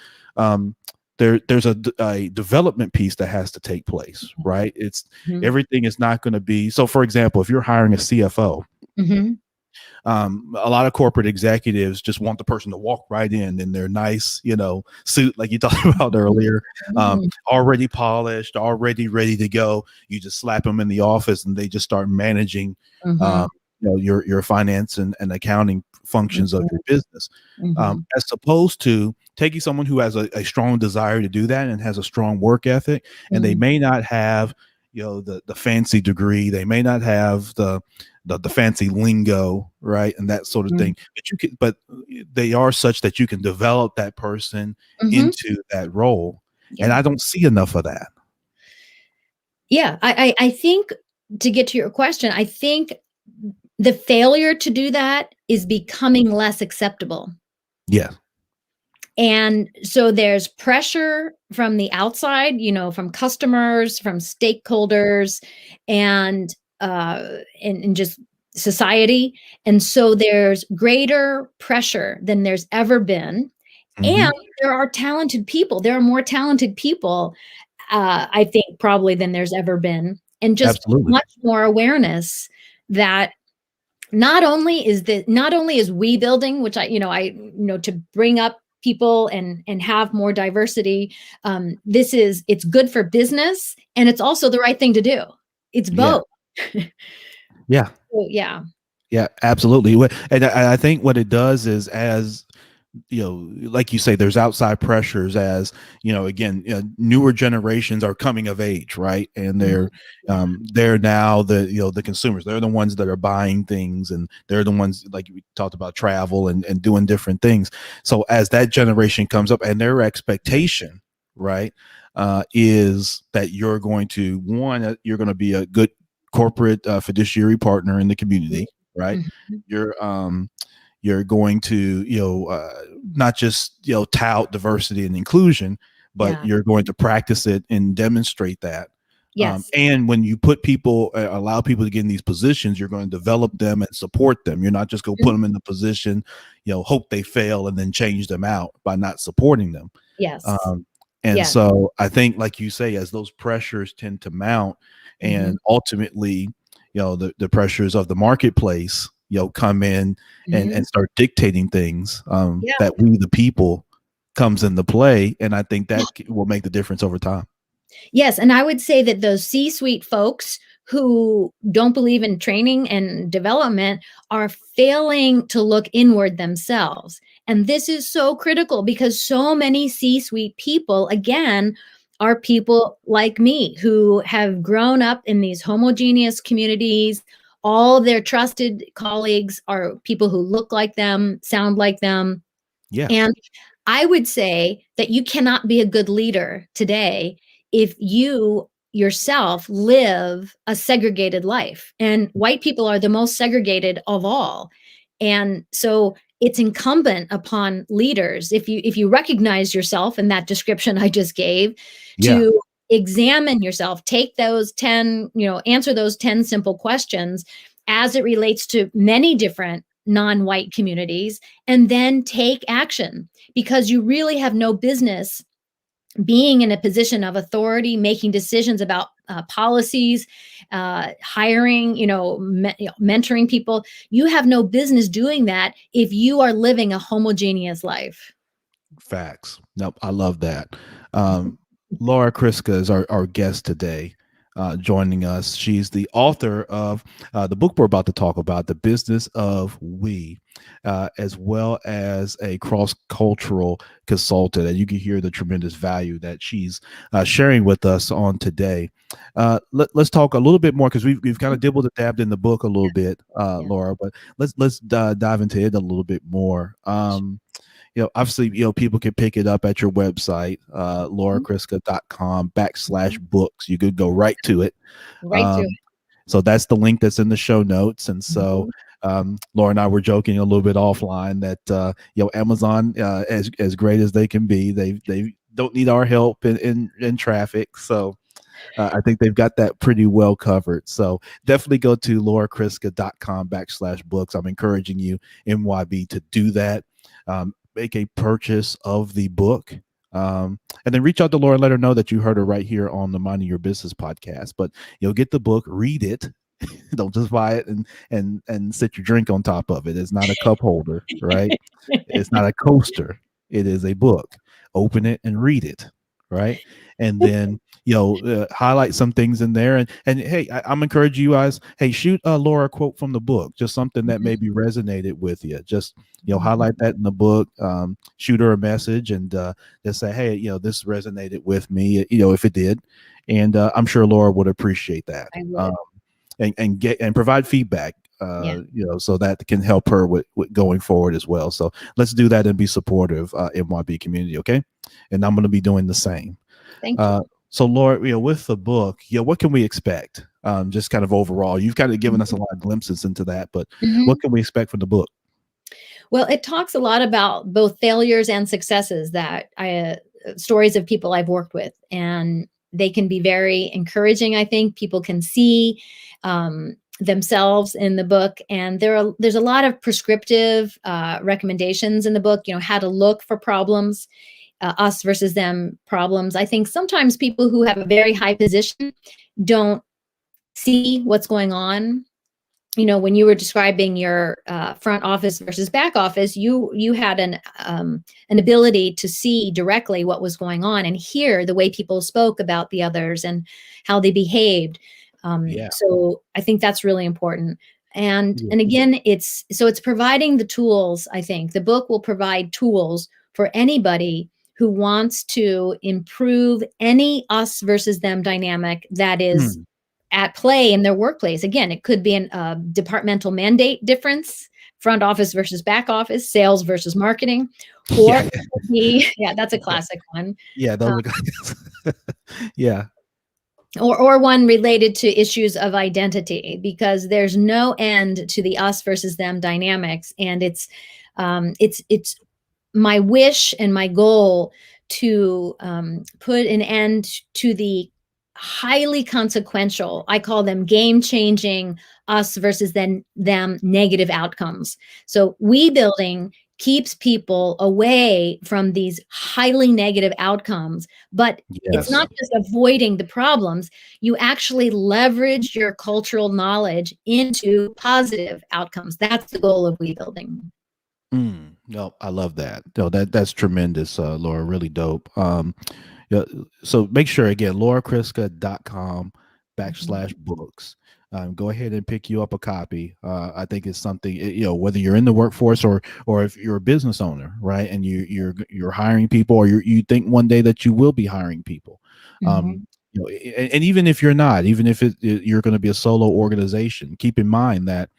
[SPEAKER 1] there's a development piece that has to take place, right? It's everything is not going to be. So, for example, if you're hiring a CFO, a lot of corporate executives just want the person to walk right in their nice, suit, like you talked about earlier, already polished, already ready to go. You just slap them in the office and they just start managing, your finance and accounting functions of your business, as opposed to taking someone who has a strong desire to do that and has a strong work ethic, and they may not have, the fancy degree, they may not have the fancy lingo, right, and that sort of thing. But they are such that you can develop that person into that role, and I don't see enough of that.
[SPEAKER 2] Yeah, I think, to get to your question, I think the failure to do that is becoming less acceptable.
[SPEAKER 1] Yeah.
[SPEAKER 2] And so there's pressure from the outside, from customers, from stakeholders, and just society. And so there's greater pressure than there's ever been. And there are talented people. There are more talented people, I think, probably than there's ever been. And just much more awareness that not only is we building, which to bring up people and have more diversity. It's good for business, and it's also the right thing to do. It's
[SPEAKER 1] Yeah.
[SPEAKER 2] both.
[SPEAKER 1] Yeah.
[SPEAKER 2] So, yeah.
[SPEAKER 1] Yeah, absolutely. And I think what it does is, as you know, like you say, there's outside pressures, as you know, again, newer generations are coming of age, right? And they're now the consumers. They're the ones that are buying things, and they're the ones, like we talked about, travel and doing different things. So as that generation comes up, and their expectation, right, is that you're going to, you're going to be a good corporate fiduciary partner in the community, right?
[SPEAKER 2] Mhm.
[SPEAKER 1] You're you're going to not just tout diversity and inclusion, but
[SPEAKER 2] Yeah.
[SPEAKER 1] you're going to practice it and demonstrate that.
[SPEAKER 2] Yes.
[SPEAKER 1] And when you put people, allow people to get in these positions, you're going to develop them and support them. You're not just going to put
[SPEAKER 2] Mhm.
[SPEAKER 1] them in the position, hope they fail and then change them out by not supporting them.
[SPEAKER 2] Yes.
[SPEAKER 1] um, and
[SPEAKER 2] Yes.
[SPEAKER 1] so I think, like you say, as those pressures tend to mount,
[SPEAKER 2] Mhm.
[SPEAKER 1] and ultimately, the pressures of the marketplace, come in
[SPEAKER 2] Mhm.
[SPEAKER 1] and start dictating things,
[SPEAKER 2] Yeah.
[SPEAKER 1] that we, the people, comes into play. And I think that will make the difference over time.
[SPEAKER 2] Yes, and I would say that those C-suite folks who don't believe in training and development are failing to look inward themselves. And this is so critical because so many C-suite people, again, are people like me who have grown up in these homogeneous communities. All their trusted colleagues are people who look like them, sound like them.
[SPEAKER 1] Yeah.
[SPEAKER 2] And I would say that you cannot be a good leader today if you yourself live a segregated life. And white people are the most segregated of all. And so it's incumbent upon leaders, if you recognize yourself in that description I just gave,
[SPEAKER 1] Yeah.
[SPEAKER 2] to examine yourself, take those 10, answer those 10 simple questions as it relates to many different non-white communities, and then take action, because you really have no business being in a position of authority, making decisions about policies, hiring, mentoring people. You have no business doing that if you are living a homogeneous life.
[SPEAKER 1] Facts. Nope. I love that. Laura Kriska is our guest today, joining us. She's the author of the book we're about to talk about, The Business of We, as well as a cross cultural consultant. And you can hear the tremendous value that she's sharing with us on today. Let's talk a little bit more, because we've kind of dibbled and dabbed in the book a little bit,
[SPEAKER 2] Yeah.
[SPEAKER 1] Laura, but let's dive into it a little bit more. Obviously, people can pick it up at your website, lauracriska.com
[SPEAKER 2] Mhm.
[SPEAKER 1] /books. You could go right to it.
[SPEAKER 2] Right to
[SPEAKER 1] Um, so that's the link that's in the show notes. And so,
[SPEAKER 2] it.
[SPEAKER 1] Laura and I were joking a little bit offline that, Amazon, as great as they can be, they don't need our help in traffic. So, I think they've got that pretty well covered. So definitely go to lauracriska.com /books. I'm encouraging you, MYB, to do that. Make a purchase of the book. And then reach out to Laura and let her know that you heard her right here on the Minding Your Business podcast. But you'll get the book, read it. Don't just buy it and sit your drink on top of it. It's not a cup holder, right? It's not a coaster. It is a book. Open it and read it, right? And then highlight some things in there. And hey, I'm encouraging you guys. Hey, shoot Laura a quote from the book, just something that maybe resonated with you. Just highlight that in the book. Shoot her a message and just say, hey, this resonated with me. If it did, and I'm sure Laura would appreciate that.
[SPEAKER 2] I would.
[SPEAKER 1] And get and provide feedback,
[SPEAKER 2] Yeah.
[SPEAKER 1] so that can help her with going forward as well. So let's do that and be supportive, MYB community, okay? And I'm going to be doing the same.
[SPEAKER 2] Thank you.
[SPEAKER 1] So Laura, with the book, what can we expect? Just kind of overall, you've kind of given us a lot of glimpses into that, but what
[SPEAKER 2] Mhm.
[SPEAKER 1] can we expect from the book?
[SPEAKER 2] Well, it talks a lot about both failures and successes that stories of people I've worked with, and they can be very encouraging. I think people can see themselves in the book, and there's a lot of prescriptive recommendations in the book. How to look for problems, us versus them problems. I think sometimes people who have a very high position don't see what's going on when you were describing your front office versus back office, you had an ability to see directly what was going on and hear the way people spoke about the others and how they behaved.
[SPEAKER 1] Yeah.
[SPEAKER 2] So I think that's really important. And
[SPEAKER 1] Yeah.
[SPEAKER 2] again, it's providing the tools. I think the book will provide tools for anybody who wants to improve any us versus them dynamic that is
[SPEAKER 1] Mm.
[SPEAKER 2] at play in their workplace. Again, it could be a departmental mandate difference, front office versus back office, sales versus marketing, or
[SPEAKER 1] Yeah.
[SPEAKER 2] it could be, yeah, that's a classic one.
[SPEAKER 1] Yeah.
[SPEAKER 2] Uh,
[SPEAKER 1] Those are guys. Yeah.
[SPEAKER 2] or one related to issues of identity, because there's no end to the us versus them dynamics, and it's my wish and my goal to put an end to the highly consequential, I call them game changing us versus then them negative outcomes. So we building keeps people away from these highly negative outcomes, but it's
[SPEAKER 1] Yes.
[SPEAKER 2] not just avoiding the problems. You actually leverage your cultural knowledge into positive outcomes. That's the goal of we building.
[SPEAKER 1] No, I love that. No, that's tremendous, Laura. Really dope. Yeah, so make sure again, laurakriska.com
[SPEAKER 2] Mhm.
[SPEAKER 1] backslash books. Go ahead and pick you up a copy. I think it's something, whether you're in the workforce or if you're a business owner, right, and you're hiring people, or you think one day that you will be hiring people. Um,
[SPEAKER 2] Mhm.
[SPEAKER 1] and even if you're not, even if you're going to be a solo organization, keep in mind that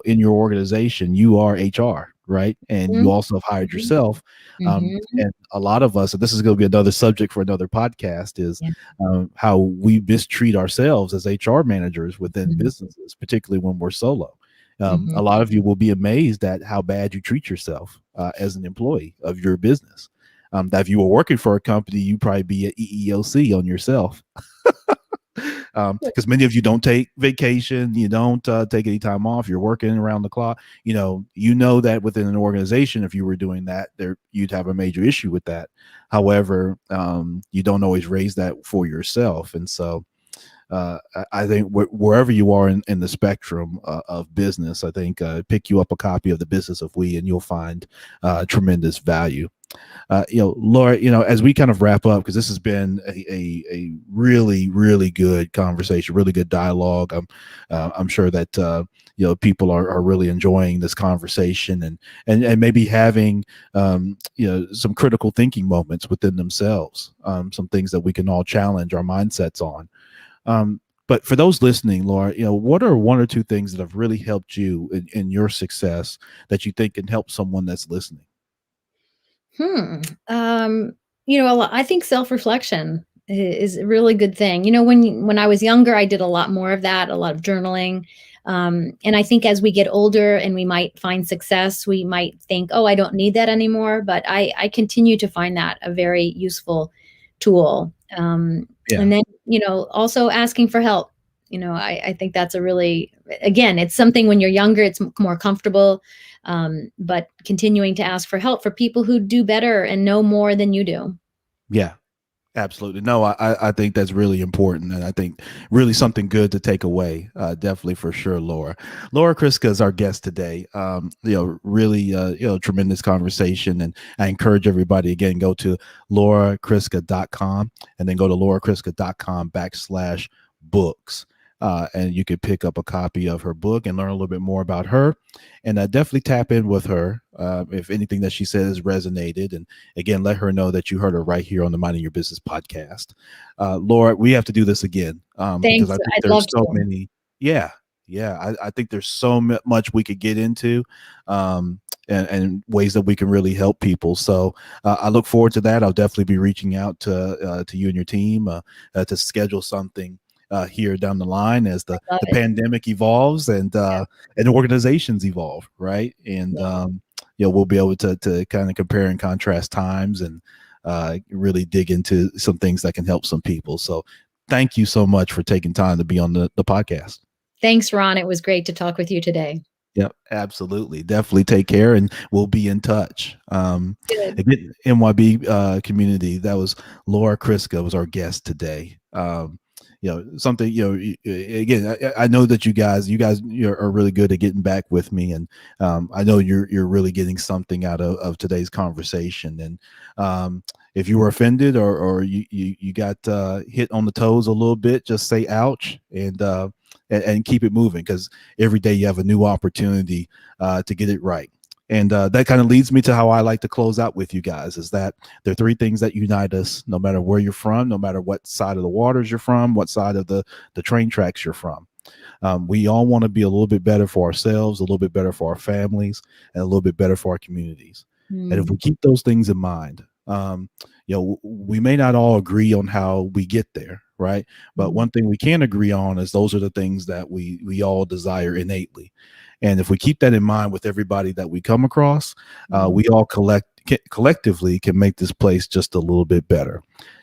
[SPEAKER 1] in your organization you are HR, right, and you
[SPEAKER 2] Mhm.
[SPEAKER 1] also have hired
[SPEAKER 2] Mhm.
[SPEAKER 1] yourself.
[SPEAKER 2] Mhm.
[SPEAKER 1] And a lot of us, and this is going to be another subject for another podcast, is
[SPEAKER 2] Yeah.
[SPEAKER 1] how we mistreat ourselves as HR managers within
[SPEAKER 2] Mhm.
[SPEAKER 1] businesses, particularly when we're solo.
[SPEAKER 2] Mhm.
[SPEAKER 1] A lot of you will be amazed at how bad you treat yourself as an employee of your business. That if you were working for a company, you'd probably be an EEOC on yourself, because many of you don't take vacation, you don't take any time off, you're working around the clock. You know that within an organization, if you were doing that, there you'd have a major issue with that. However, you don't always raise that for yourself, and so I think wherever you are in the spectrum of business, I think pick you up a copy of The Business of We, and you'll find tremendous value. Laura, as we kind of wrap up, because this has been a really, really good conversation, really good dialogue. I'm sure that people are really enjoying this conversation, and maybe having some critical thinking moments within themselves, some things that we can all challenge our mindsets on. But for those listening, Laura, what are one or two things that have really helped you in your success that you think can help someone that's listening?
[SPEAKER 2] Hmm. I think self-reflection is a really good thing. When I was younger, I did a lot more of that, a lot of journaling. And I think as we get older and we might find success, we might think, oh, I don't need that anymore. But I continue to find that a very useful tool.
[SPEAKER 1] Yeah.
[SPEAKER 2] And then, also asking for help. I think that's again, it's something when you're younger, it's more comfortable, but continuing to ask for help for people who do better and know more than you do.
[SPEAKER 1] Yeah. Absolutely. No, I think that's really important. And I think really something good to take away. Definitely for sure, Laura. Laura Kriska is our guest today. Really, tremendous conversation. And I encourage everybody, again, go to laurakriska.com and then go to laurakriska.com backslash books. And you could pick up a copy of her book and learn a little bit more about her. And definitely tap in with her if anything that she says resonated. And again, let her know that you heard her right here on the Minding Your Business podcast. Laura, we have to do this again because
[SPEAKER 2] Thanks.
[SPEAKER 1] I think
[SPEAKER 2] I'd love
[SPEAKER 1] there's so
[SPEAKER 2] to.
[SPEAKER 1] many. Yeah, yeah. I think there's so much we could get into, and ways that we can really help people. So I look forward to that. I'll definitely be reaching out to you and your team to schedule something. Here down the line as the
[SPEAKER 2] Love
[SPEAKER 1] the
[SPEAKER 2] it.
[SPEAKER 1] pandemic evolves
[SPEAKER 2] Yeah.
[SPEAKER 1] and organizations evolve, right? And
[SPEAKER 2] Yeah.
[SPEAKER 1] we'll be able to kind of compare and contrast times and really dig into some things that can help some people. So thank you so much for taking time to be on the podcast.
[SPEAKER 2] Thanks, Ron. It was great to talk with you today.
[SPEAKER 1] Yep, absolutely. Definitely take care and we'll be in touch.
[SPEAKER 2] Good.
[SPEAKER 1] Again, NYB community, that was Laura Kriska was our guest today. something, again, I know that you guys are really good at getting back with me, and I know you're really getting something out of today's conversation. And if you were offended, or you got hit on the toes a little bit, just say ouch, and keep it moving, because every day you have a new opportunity to get it right. And that kind of leads me to how I like to close out with you guys, is that there are three things that unite us, no matter where you're from, no matter what side of the waters you're from, what side of the train tracks you're from. We all want to be a little bit better for ourselves, a little bit better for our families, and a little bit better for our communities. And if we keep those things in mind, we may not all agree on how we get there, right? But one thing we can agree on is those are the things that we all desire innately. And if we keep that in mind with everybody that we come across, we all collectively can make this place just a little bit better.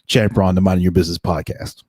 [SPEAKER 1] Champ Ron, the Minding Your Business podcast.